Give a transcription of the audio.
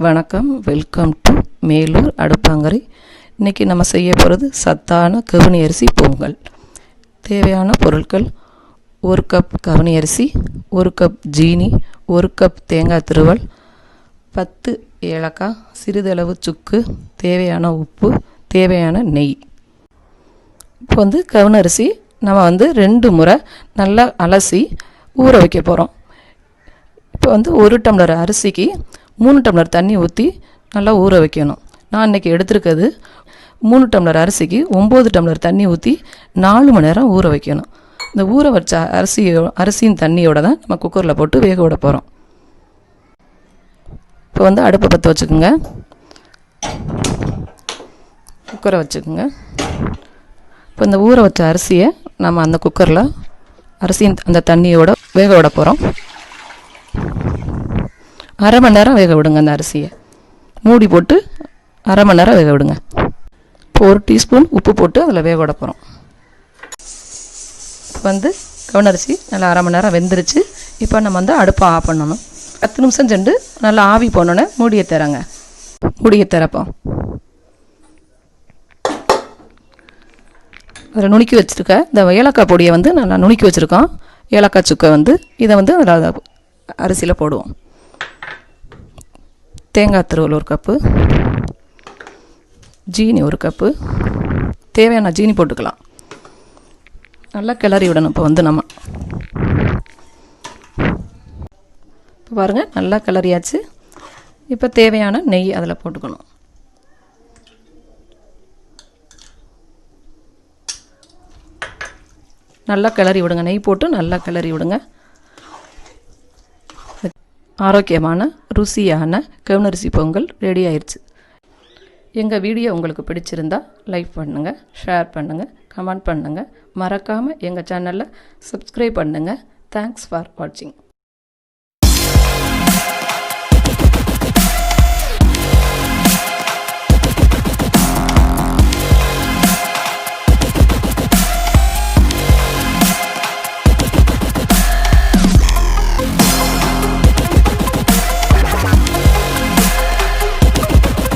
வணக்கம், welcome to Melur அடுப்பாங்கரை. இன்றைக்கி நம்ம செய்ய போகிறது சத்தான கவுனி அரிசி பொங்கல். தேவையான பொருட்கள்: 1 கப் கவுனி அரிசி, 1 கப் ஜீனி, 1 கப் தேங்காய் துருவல், 10 ஏலக்காய், சிறிதளவு சுக்கு, தேவையான உப்பு, தேவையான நெய். இப்போ கவுனி அரிசி நம்ம 2 முறை நல்லா அலசி ஊற வைக்க போகிறோம். இப்போ 1 டம்ளர் அரிசிக்கு 3 டம்ளர் தண்ணி ஊற்றி நல்லா ஊற வைக்கணும். நான் இன்றைக்கி எடுத்துருக்கிறது 3 டம்ளர் அரிசிக்கு 9 டம்ளர் தண்ணி ஊற்றி 4 மணி நேரம் ஊற வைக்கணும். இந்த ஊற வச்ச அரிசியின் தண்ணியோடு தான் நம்ம குக்கரில் போட்டு வேக விட போகிறோம். இப்போ அடுப்பை பற்ற வச்சுக்கோங்க, குக்கரை வச்சுக்கோங்க. இப்போ இந்த ஊற வச்ச அரிசியை நம்ம அந்த குக்கரில் அரிசியின் அந்த தண்ணியோட வேக விட போகிறோம். அரை மணி நேரம் வேக விடுங்க. அந்த அரிசியை மூடி போட்டு அரை மணி நேரம் வேக விடுங்க. இப்போ 1 டீஸ்பூன் உப்பு போட்டு அதில் வேக விட போகிறோம். கவுனி அரிசி நல்லா அரை மணி நேரம் வெந்துருச்சு. இப்போ நம்ம அடுப்பை ஆஃப் பண்ணணும். 10 நிமிஷம் சென்று நல்லா ஆவி போனோன்னே மூடியை திறப்போம். அதில் நுணுக்கி வச்சுருக்க இந்த ஏலக்காய் பொடியை நல்லா நுணுக்கி வச்சுருக்கோம். ஏலக்காய் சுக்கை இதை அதில் அரிசியில் போடுவோம். தேங்காய் துருவல் 1 கப்பு, ஜீனி 1 கப்பு, தேவையான ஜீனி போட்டுக்கலாம். நல்லா கிளறி விடணும். இப்போ நம்ம இப்போ பாருங்கள், நல்லா கிளறியாச்சு. இப்போ தேவையான நெய் அதில் போட்டுக்கணும். நல்லா கிளறி விடுங்க. நெய் போட்டு நல்லா கிளறி விடுங்க. ஆரோக்கியமான ருசியான கவுனி அரிசி பொங்கல் ரெடி ஆயிடுச்சு. எங்கள் வீடியோ உங்களுக்கு பிடிச்சிருந்தா லைக் பண்ணுங்கள், ஷேர் பண்ணுங்கள், கமெண்ட் பண்ணுங்கள். மறக்காமல் எங்கள் சேனலில் சப்ஸ்கிரைப் பண்ணுங்கள். தேங்க்ஸ் ஃபார் வாட்சிங்.